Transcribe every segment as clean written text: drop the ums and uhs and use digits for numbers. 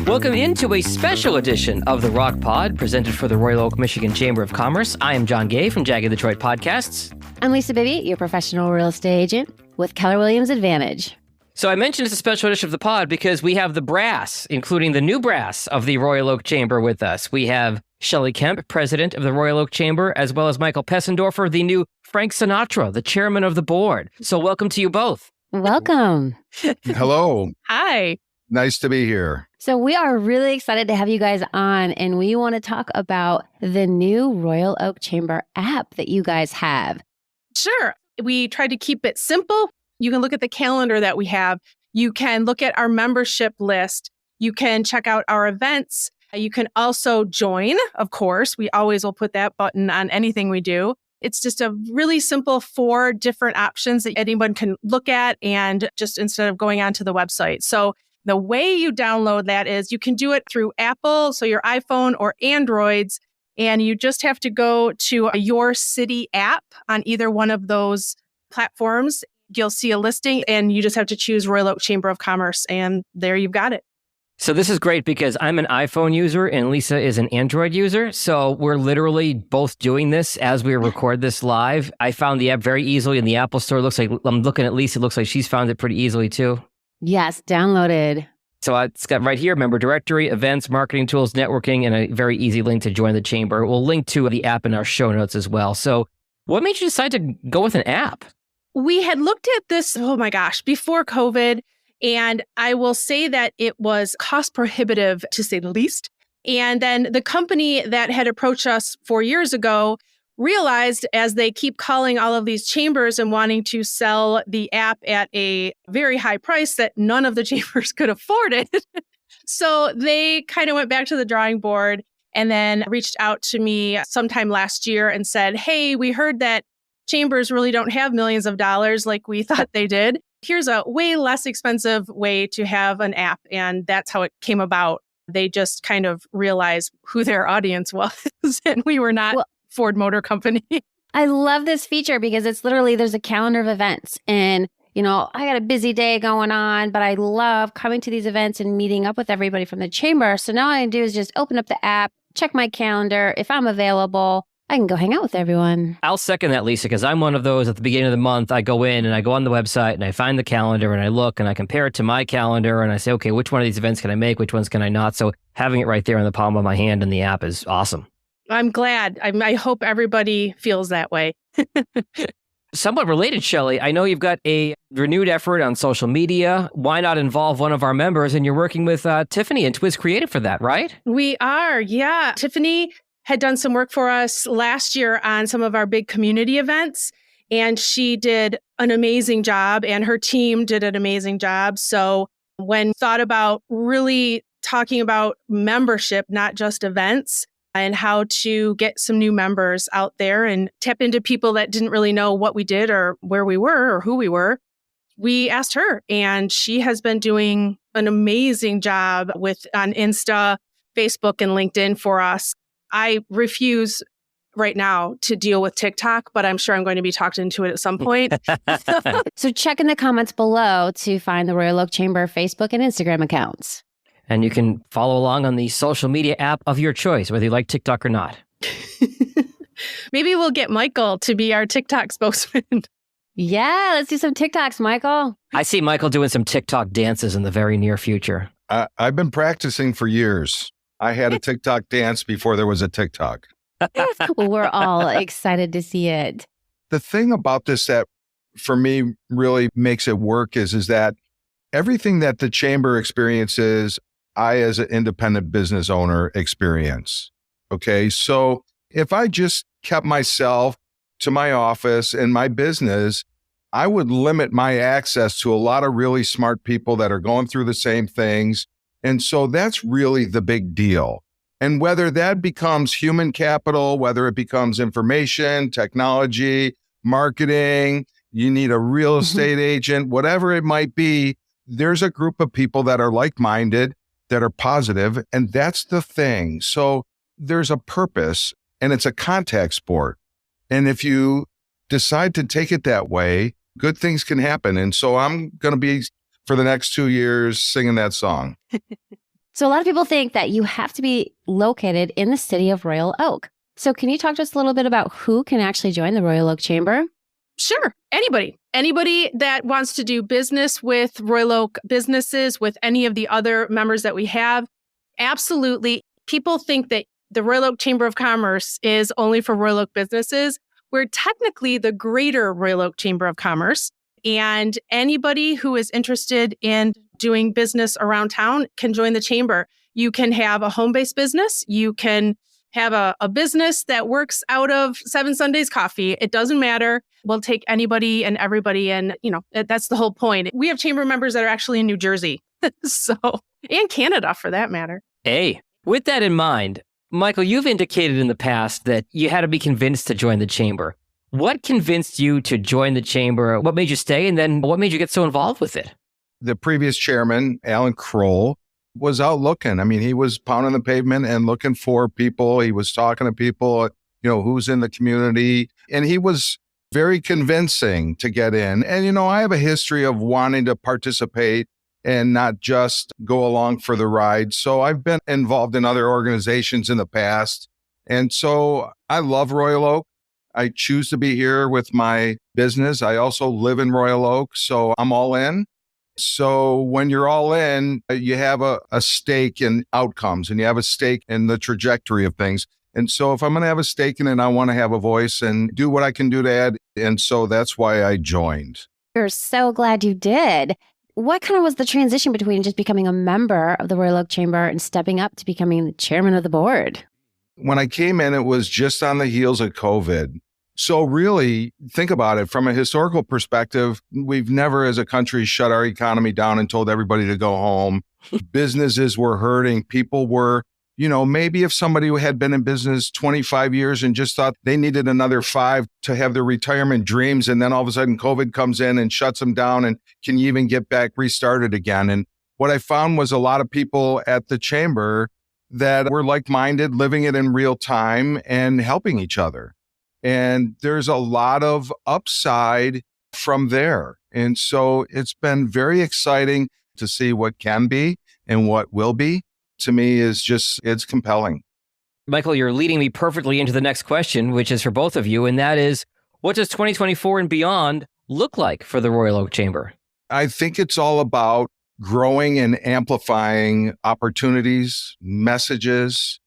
Welcome into a special edition of the Rocc Pod, presented for the Royal Oak, Michigan Chamber of Commerce. I am John Gay from Jagged Detroit Podcasts. I'm Lisa Bibby, your professional real estate agent with Keller Williams Advantage. So I mentioned it's a special edition of the pod because we have the brass, including the new brass of the Royal Oak Chamber with us. We have Shelly Kemp, president of the Royal Oak Chamber, as well as Michael Pesendorfer, the new Frank Sinatra, the chairman of the board. So welcome to you both. Welcome. Hello. Hi. Nice to be here. So we are really excited to have you guys on, and we want to talk about the new Royal Oak Chamber app that you guys have. Sure. We tried to keep it simple. You can look at the calendar that we have. You can look at our membership list. You can check out our events. You can also join, of course. We always will put that button on anything we do. It's just a really simple 4 different options that anyone can look at, and just instead of going onto the website. So the way you download that is you can do it through Apple, so your iPhone or Androids, and you just have to go to Your City app on either one of those platforms. You'll see a listing, and you just have to choose Royal Oak Chamber of Commerce, and there you've got it. So this is great because I'm an iPhone user and Lisa is an Android user. So we're literally both doing this as we record this live. I found the app very easily in the Apple Store. It looks like, I'm looking at Lisa, it looks like she's found it pretty easily too. Yes, downloaded. So it's got right here, member directory, events, marketing tools, networking, and a very easy link to join the chamber. We'll link to the app in our show notes as well. So what made you decide to go with an app? We had looked at this, before COVID. And I will say that it was cost prohibitive, to say the least. And then the company that had approached us 4 years ago realized, as they keep calling all of these chambers and wanting to sell the app at a very high price, that none of the chambers could afford it. So they kind of went back to the drawing board and then reached out to me sometime last year and said, hey, we heard that chambers really don't have millions of dollars like we thought they did. Here's a way less expensive way to have an app. And that's how it came about. They just kind of realized who their audience was. And we were not Ford Motor Company. I love this feature because it's literally, there's a calendar of events. And, you know, I got a busy day going on, but I love coming to these events and meeting up with everybody from the chamber. So now all I do is just open up the app, check my calendar. If I'm available, I can go hang out with everyone. I'll second that, Lisa, because I'm one of those at the beginning of the month. I go in and I go on the website and I find the calendar and I look and I compare it to my calendar and I say, okay, which one of these events can I make? Which ones can I not? So having it right there in the palm of my hand in the app is awesome. I'm glad. I hope everybody feels that way. Somewhat related, Shelly, I know you've got a renewed effort on social media. Why not involve one of our members? And you're working with Tiffany and Twiz Creative for that, right? We are, yeah. Tiffany had done some work for us last year on some of our big community events, and she did an amazing job, and her team did an amazing job. So when thought about really talking about membership, not just events, and how to get some new members out there and tap into people that didn't really know what we did or where we were or who we were, we asked her, and she has been doing an amazing job on Insta, Facebook, and LinkedIn for us. I refuse right now to deal with TikTok, but I'm sure I'm going to be talked into it at some point. So check in the comments below to find the Royal Oak Chamber Facebook and Instagram accounts. And you can follow along on the social media app of your choice, whether you like TikTok or not. Maybe we'll get Michael to be our TikTok spokesman. Yeah, let's do some TikToks, Michael. I see Michael doing some TikTok dances in the very near future. I've been practicing for years. I had a TikTok dance before there was a TikTok. Well, we're all excited to see it. The thing about this that for me really makes it work is that everything that the chamber experiences, I as an independent business owner experience. Okay, so if I just kept myself to my office and my business, I would limit my access to a lot of really smart people that are going through the same things. And so that's really the big deal. And whether that becomes human capital, whether it becomes information, technology, marketing, you need a real estate agent, whatever it might be, there's a group of people that are like-minded, that are positive, and that's the thing. So there's a purpose, and it's a contact sport. And if you decide to take it that way, good things can happen. And so I'm going to be, for the next 2 years, singing that song. So a lot of people think that you have to be located in the city of Royal Oak. So can you talk to us a little bit about who can actually join the Royal Oak Chamber? Sure. Anybody that wants to do business with Royal Oak businesses, with any of the other members that we have, absolutely. People think that the Royal Oak Chamber of Commerce is only for Royal Oak businesses. We're technically the greater Royal Oak Chamber of Commerce. And anybody who is interested in doing business around town can join the chamber. You can have a home-based business. You can have a business that works out of Seven Sundays Coffee. It doesn't matter. We'll take anybody and everybody. And, that's the whole point. We have chamber members that are actually in New Jersey. And Canada for that matter. Hey, with that in mind, Michael, you've indicated in the past that you had to be convinced to join the chamber. What convinced you to join the chamber? What made you stay? And then what made you get so involved with it? The previous chairman, Alan Kroll, was out looking. I mean, he was pounding the pavement and looking for people. He was talking to people, who's in the community. And he was very convincing to get in. And, I have a history of wanting to participate and not just go along for the ride. So I've been involved in other organizations in the past. And so I love Royal Oak. I choose to be here with my business. I also live in Royal Oak, so I'm all in. So when you're all in, you have a stake in outcomes and you have a stake in the trajectory of things. And so if I'm going to have a stake in it, I want to have a voice and do what I can do to add. And so that's why I joined. We're so glad you did. What kind of was the transition between just becoming a member of the Royal Oak Chamber and stepping up to becoming the chairman of the board? When I came in, it was just on the heels of COVID. So really, think about it from a historical perspective. We've never as a country shut our economy down and told everybody to go home. Businesses were hurting. People were, maybe if somebody who had been in business 25 years and just thought they needed another 5 to have their retirement dreams. And then all of a sudden COVID comes in and shuts them down. And can you even get back restarted again? And what I found was a lot of people at the chamber that were like-minded, living it in real time and helping each other. And there's a lot of upside from there. And so it's been very exciting to see what can be and what will be. To me, it's compelling. Michael, you're leading me perfectly into the next question, which is for both of you. And that is, what does 2024 and beyond look like for the Royal Oak Chamber? I think it's all about growing and amplifying opportunities, messages.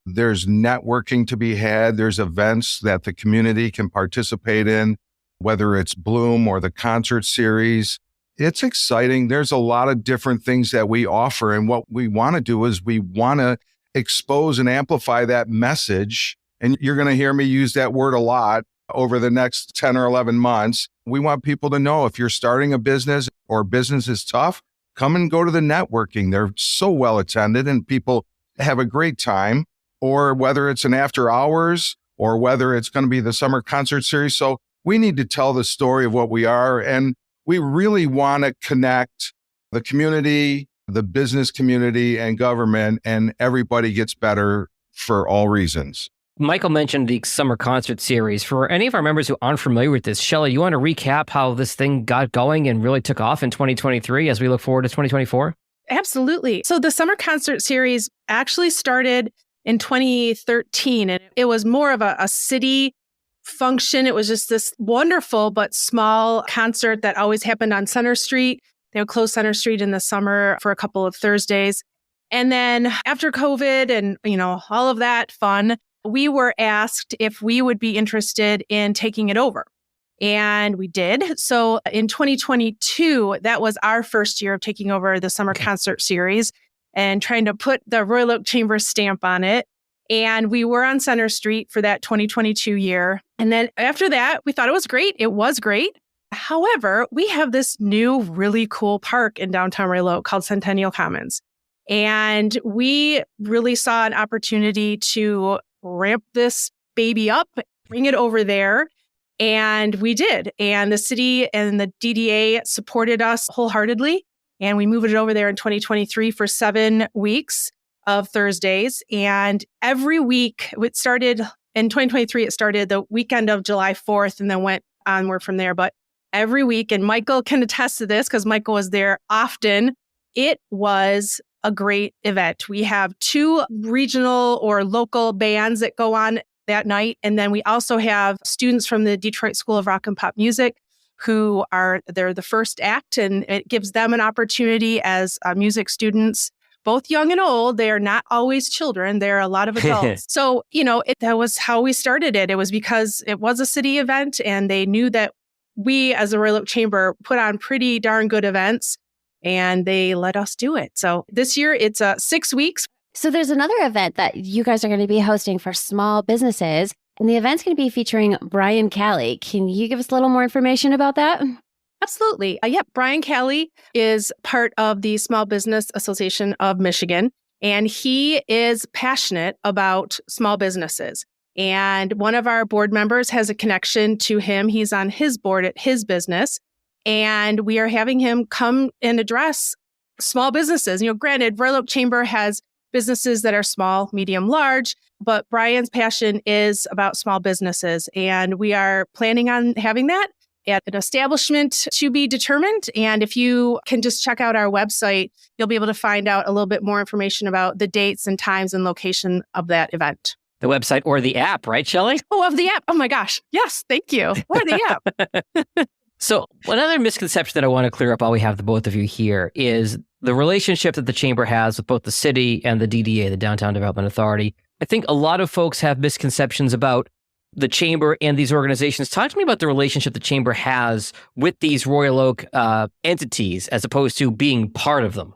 There's networking to be had. There's events that the community can participate in, whether it's Bloom or the concert series. It's exciting. There's a lot of different things that we offer. And what we want to do is we want to expose and amplify that message. And you're going to hear me use that word a lot over the next 10 or 11 months. We want people to know if you're starting a business or business is tough, come and go to the networking. They're so well attended and people have a great time. Or whether it's an after hours or whether it's going to be the summer concert series. So we need to tell the story of what we are. And we really want to connect the community, the business community and government, and everybody gets better for all reasons. Michael mentioned the summer concert series. For any of our members who aren't familiar with this, Shelly, you want to recap how this thing got going and really took off in 2023 as we look forward to 2024? Absolutely. So the summer concert series actually started in 2013, and it was more of a city function. It was just this wonderful but small concert that always happened on Center Street. They would close Center Street in the summer for a couple of Thursdays. And then after COVID and, all of that fun, we were asked if we would be interested in taking it over. And we did. So in 2022, that was our first year of taking over the summer concert series and trying to put the Royal Oak Chamber stamp on it. And we were on Center Street for that 2022 year. And then after that, we thought it was great. It was great. However, we have this new really cool park in downtown Royal Oak called Centennial Commons. And we really saw an opportunity to ramp this baby up, bring it over there. And we did. And the city and the DDA supported us wholeheartedly. And we moved it over there in 2023 for 7 weeks of Thursdays. And every week, it started in 2023, it started the weekend of July 4th and then went onward from there. But every week, and Michael can attest to this because Michael was there often, it was a great event. We have 2 regional or local bands that go on that night. And then we also have students from the Detroit School of Rock and Pop Music they're the first act, and it gives them an opportunity as music students, both young and old. They are not always children. There are a lot of adults. So, that was how we started it. It was because it was a city event, and they knew that we as the Royal Oak Chamber put on pretty darn good events, and they let us do it. So this year it's 6 weeks. So there's another event that you guys are going to be hosting for small businesses, and the event's going to be featuring Brian Callie. Can you give us a little more information about that? Absolutely. Yep. Brian Callie is part of the Small Business Association of Michigan, and he is passionate about small businesses. And one of our board members has a connection to him. He's on his board at his business, and we are having him come and address small businesses. Granted, Royal Oak Chamber has businesses that are small, medium, large, but Brian's passion is about small businesses. And we are planning on having that at an establishment to be determined. And if you can just check out our website, you'll be able to find out a little bit more information about the dates and times and location of that event. The website or the app, right, Shelly? Oh, of the app. Oh my gosh. Yes, thank you. Or the app. So one other misconception that I want to clear up while we have the both of you here is the relationship that the Chamber has with both the city and the DDA, the Downtown Development Authority. I think a lot of folks have misconceptions about the Chamber and these organizations. Talk to me about the relationship the Chamber has with these Royal Oak entities as opposed to being part of them.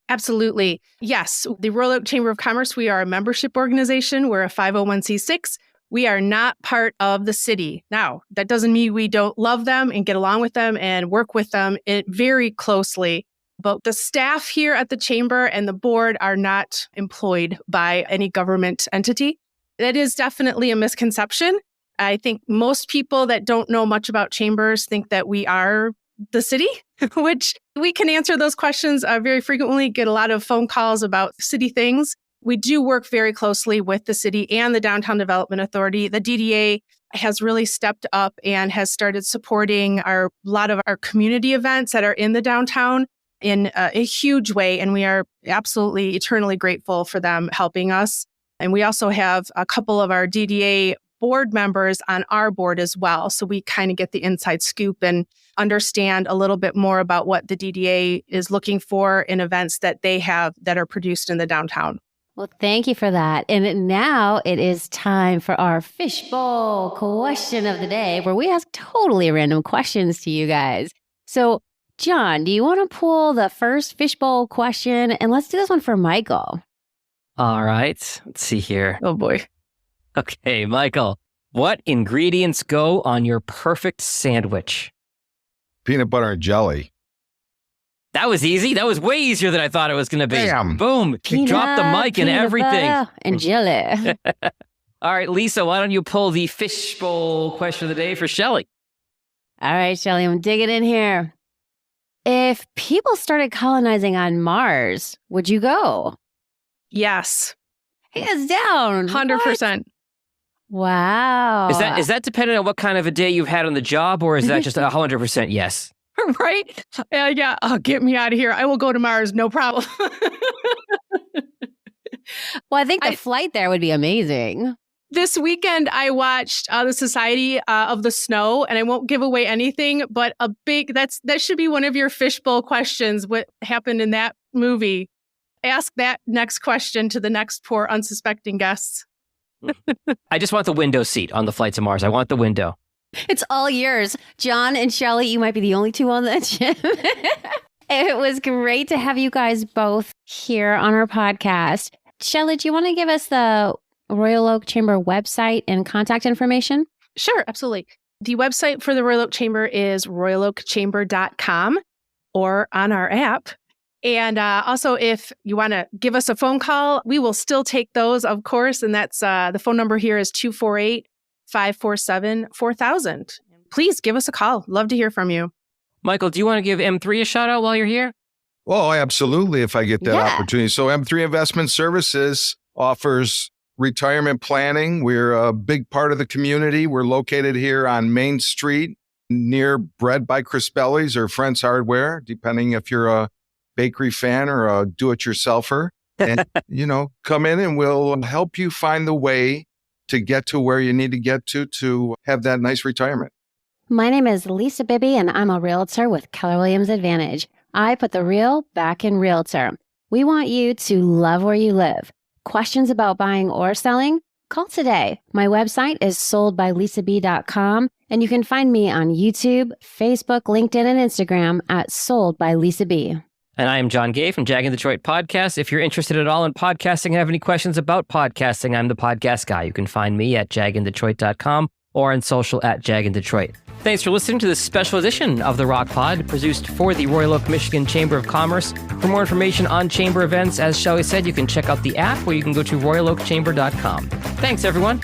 Absolutely. Yes. The Royal Oak Chamber of Commerce, we are a membership organization. We're a 501c6. We are not part of the city. Now, that doesn't mean we don't love them and get along with them and work with them very closely. But the staff here at the Chamber and the board are not employed by any government entity. That is definitely a misconception. I think most people that don't know much about chambers think that we are the city, which we can answer those questions very frequently, get a lot of phone calls about city things. We do work very closely with the city and the Downtown Development Authority. The DDA has really stepped up and has started supporting a lot of our community events that are in the downtown in a huge way. And we are absolutely eternally grateful for them helping us. And we also have a couple of our DDA board members on our board as well. So we kind of get the inside scoop and understand a little bit more about what the DDA is looking for in events that they have that are produced in the downtown. Well, thank you for that. And now it is time for our fishbowl question of the day, where we ask totally random questions to you guys. So, John, do you want to pull the first fishbowl question? And let's do this one for Michael. All right. Let's see here. Oh, boy. Okay, Michael, what ingredients go on your perfect sandwich? Peanut butter and jelly. That was easy. That was way easier than I thought it was going to be. Bam. Boom. You dropped the mic and everything. And jelly. All right, Lisa, why don't you pull the fishbowl question of the day for Shelly? All right, Shelly, I'm digging in here. If people started colonizing on Mars, would you go? Yes. Hands down. 100%. Wow. Is that dependent on what kind of a day you've had on the job, or is that just 100% yes? Right? Yeah. Oh, get me out of here. I will go to Mars. No problem. Well, I think the flight there would be amazing. This weekend, I watched the Society of the Snow, and I won't give away anything, but that should be one of your fishbowl questions. What happened in that movie? Ask that next question to the next poor unsuspecting guests. I just want the window seat on the flight to Mars. I want the window. It's all yours. John and Shelly, you might be the only two on that ship. It was great to have you guys both here on our podcast. Shelly, do you want to give us the Royal Oak Chamber website and contact information? Sure, absolutely. The website for the Royal Oak Chamber is royaloakchamber.com or on our app. And also, if you want to give us a phone call, we will still take those, of course. And that's the phone number here is 248-547-4000. Please give us a call. Love to hear from you. Michael, do you want to give M3 a shout out while you're here? Well, absolutely, if I get that opportunity. So M3 Investment Services offers retirement planning. We're a big part of the community. We're located here on Main Street near Bread by Crispelli's or Friends Hardware, depending if you're a bakery fan or a do-it-yourselfer. And, come in and we'll help you find the way to get to where you need to get to have that nice retirement. My name is Lisa Bibby, and I'm a realtor with Keller Williams Advantage. I put the real back in realtor. We want you to love where you live. Questions about buying or selling? Call today. My website is soldbylisab.com, and you can find me on YouTube, Facebook, LinkedIn, and Instagram at Sold by Lisa B. And I am John Gay from Jag in Detroit Podcast. If you're interested at all in podcasting and have any questions about podcasting, I'm the podcast guy. You can find me at jagindetroit.com or on social at jagindetroit. Thanks for listening to this special edition of the Rocc Pod, produced for the Royal Oak, Michigan Chamber of Commerce. For more information on chamber events, as Shelly said, you can check out the app, or you can go to royaloakchamber.com. Thanks, everyone.